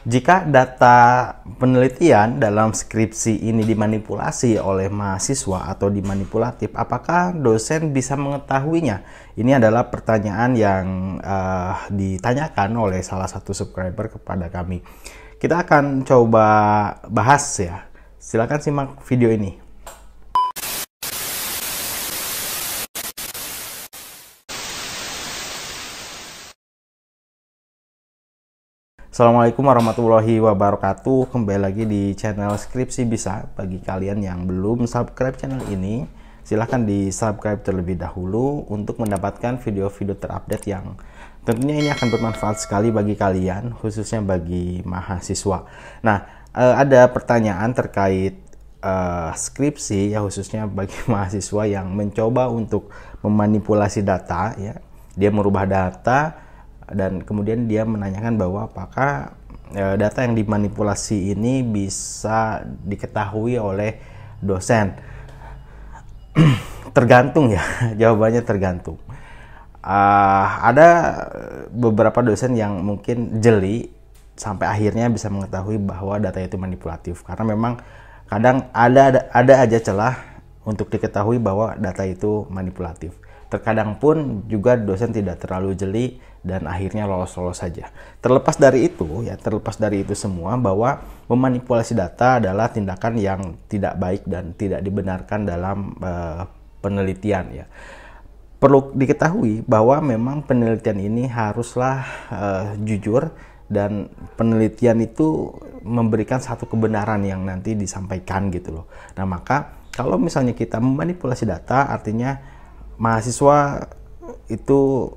Jika data penelitian dalam skripsi ini dimanipulasi oleh mahasiswa atau dimanipulatif, apakah dosen bisa mengetahuinya? Ini adalah pertanyaan yang ditanyakan oleh salah satu subscriber kepada kami. Kita akan coba bahas ya. Silakan simak video ini. Assalamualaikum warahmatullahi wabarakatuh. Kembali lagi di channel Skripsi Bisa. Bagi kalian yang belum subscribe channel ini, silahkan di subscribe terlebih dahulu untuk mendapatkan video-video terupdate yang tentunya ini akan bermanfaat sekali bagi kalian, khususnya bagi mahasiswa. Nah, ada pertanyaan terkait skripsi ya, khususnya bagi mahasiswa yang mencoba untuk memanipulasi data ya. Dia merubah data dan kemudian dia menanyakan bahwa apakah data yang dimanipulasi ini bisa diketahui oleh dosen. Tergantung ya, jawabannya tergantung. Ada beberapa dosen yang mungkin jeli sampai akhirnya bisa mengetahui bahwa data itu manipulatif, karena memang kadang ada aja celah untuk diketahui bahwa data itu manipulatif. Terkadang pun juga dosen tidak terlalu jeli dan akhirnya lolos-lolos saja. Terlepas dari itu semua, bahwa memanipulasi data adalah tindakan yang tidak baik dan tidak dibenarkan dalam penelitian ya. Perlu diketahui bahwa memang penelitian ini haruslah jujur, dan penelitian itu memberikan satu kebenaran yang nanti disampaikan gitu loh. Nah, maka kalau misalnya kita memanipulasi data, artinya mahasiswa itu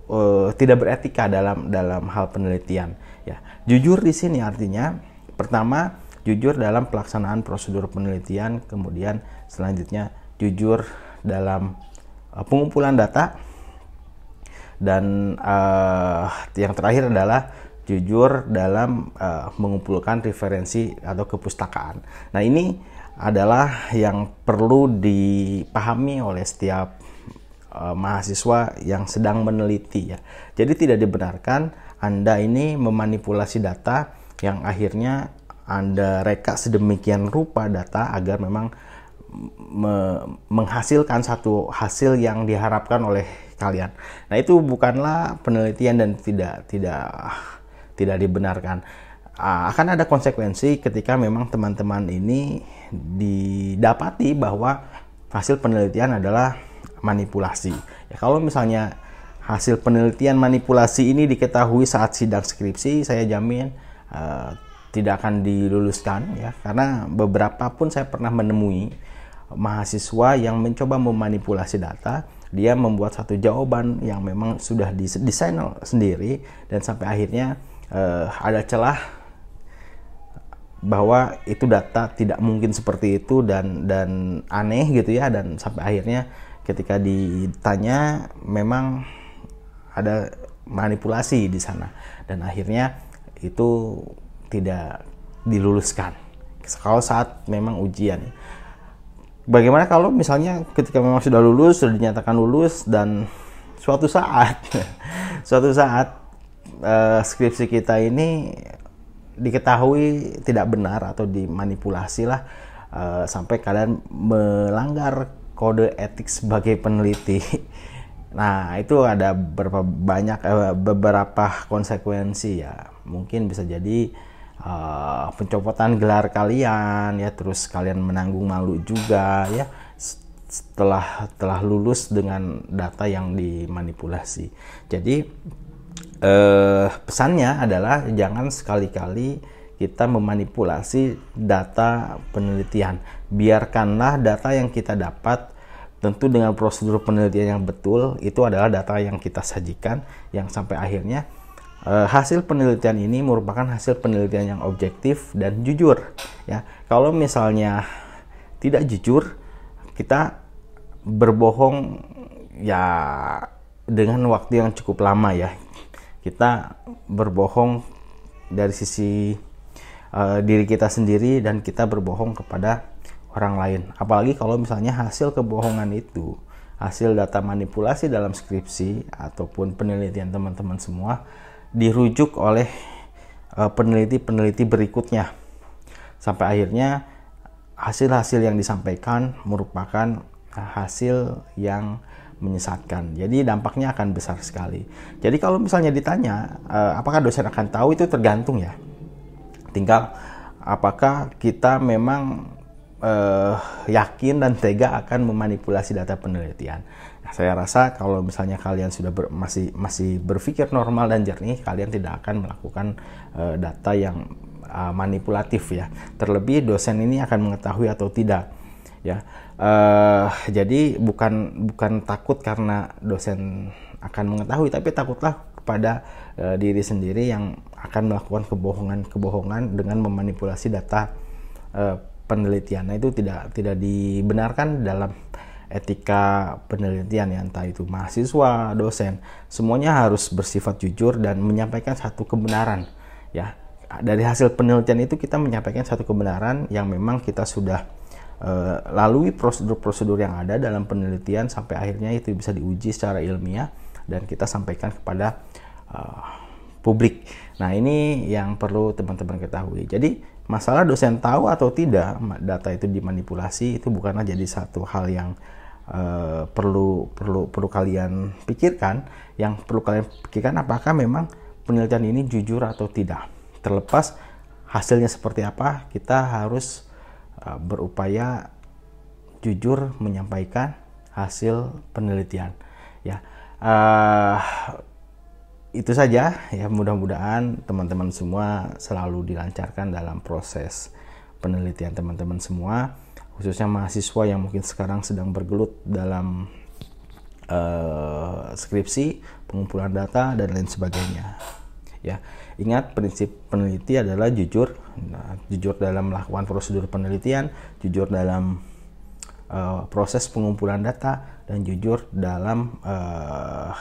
tidak beretika dalam hal penelitian ya. Jujur di sini artinya pertama jujur dalam pelaksanaan prosedur penelitian, kemudian selanjutnya jujur dalam pengumpulan data, dan yang terakhir adalah jujur dalam mengumpulkan referensi atau kepustakaan. Nah, ini adalah yang perlu dipahami oleh setiap mahasiswa yang sedang meneliti ya. Jadi tidak dibenarkan Anda ini memanipulasi data yang akhirnya Anda reka sedemikian rupa data agar memang menghasilkan satu hasil yang diharapkan oleh kalian. Nah, itu bukanlah penelitian dan tidak dibenarkan. Akan ada konsekuensi ketika memang teman-teman ini didapati bahwa hasil penelitian adalah manipulasi ya. Kalau misalnya hasil penelitian manipulasi ini diketahui saat sidang skripsi, saya jamin tidak akan diluluskan ya, karena beberapa pun saya pernah menemui mahasiswa yang mencoba memanipulasi data. Dia membuat satu jawaban yang memang sudah didesain sendiri, dan sampai akhirnya ada celah bahwa itu data tidak mungkin seperti itu dan aneh gitu ya, dan sampai akhirnya ketika ditanya memang ada manipulasi di sana, dan akhirnya itu tidak diluluskan kalau saat memang ujian. Bagaimana kalau misalnya ketika memang sudah lulus, sudah dinyatakan lulus, dan suatu saat skripsi kita ini diketahui tidak benar atau dimanipulasi lah, sampai kalian melanggar kode etik sebagai peneliti. Nah, itu ada beberapa konsekuensi ya. Mungkin bisa jadi pencopotan gelar kalian ya, terus kalian menanggung malu juga ya setelah lulus dengan data yang dimanipulasi. Jadi pesannya adalah jangan sekali-kali kita memanipulasi data penelitian. Biarkanlah data yang kita dapat, tentu dengan prosedur penelitian yang betul, itu adalah data yang kita sajikan, yang sampai akhirnya hasil penelitian ini merupakan hasil penelitian yang objektif dan jujur ya. Kalau misalnya tidak jujur, kita berbohong ya dengan waktu yang cukup lama ya. Kita berbohong dari sisi diri kita sendiri, dan kita berbohong kepada orang lain. Apalagi kalau misalnya hasil kebohongan itu, hasil data manipulasi dalam skripsi ataupun penelitian teman-teman semua dirujuk oleh peneliti-peneliti berikutnya, sampai akhirnya hasil-hasil yang disampaikan merupakan hasil yang menyesatkan. Jadi dampaknya akan besar sekali. Jadi kalau misalnya ditanya apakah dosen akan tahu, itu tergantung ya. Tinggal apakah kita memang yakin dan tega akan memanipulasi data penelitian. Nah, saya rasa kalau misalnya kalian sudah masih berpikir normal dan jernih, kalian tidak akan melakukan data yang manipulatif ya. Terlebih dosen ini akan mengetahui atau tidak ya. Jadi bukan takut karena dosen akan mengetahui, tapi takutlah kepada diri sendiri yang akan melakukan kebohongan dengan memanipulasi data penelitian. Nah, itu tidak dibenarkan dalam etika penelitian ya, entah itu mahasiswa, dosen, semuanya harus bersifat jujur dan menyampaikan satu kebenaran ya. Dari hasil penelitian itu kita menyampaikan satu kebenaran yang memang kita sudah lalui prosedur-prosedur yang ada dalam penelitian sampai akhirnya itu bisa diuji secara ilmiah dan kita sampaikan kepada publik. Nah, ini yang perlu teman-teman ketahui. Jadi masalah dosen tahu atau tidak data itu dimanipulasi itu bukanlah jadi satu hal yang perlu kalian pikirkan. Yang perlu kalian pikirkan apakah memang penelitian ini jujur atau tidak. Terlepas hasilnya seperti apa, kita harus berupaya jujur menyampaikan hasil penelitian ya. Itu saja ya, mudah-mudahan teman-teman semua selalu dilancarkan dalam proses penelitian teman-teman semua, khususnya mahasiswa yang mungkin sekarang sedang bergelut dalam skripsi, pengumpulan data dan lain sebagainya ya. Ingat, prinsip peneliti adalah jujur, jujur dalam melakukan prosedur penelitian, jujur dalam proses pengumpulan data, dan jujur dalam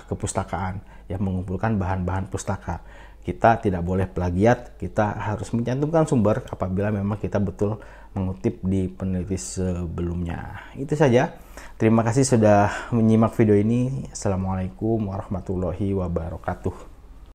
kepustakaan, yang mengumpulkan bahan-bahan pustaka. Kita tidak boleh plagiat, kita harus mencantumkan sumber apabila memang kita betul mengutip di peneliti sebelumnya. Itu saja. Terima kasih sudah menyimak video ini. Assalamualaikum warahmatullahi wabarakatuh.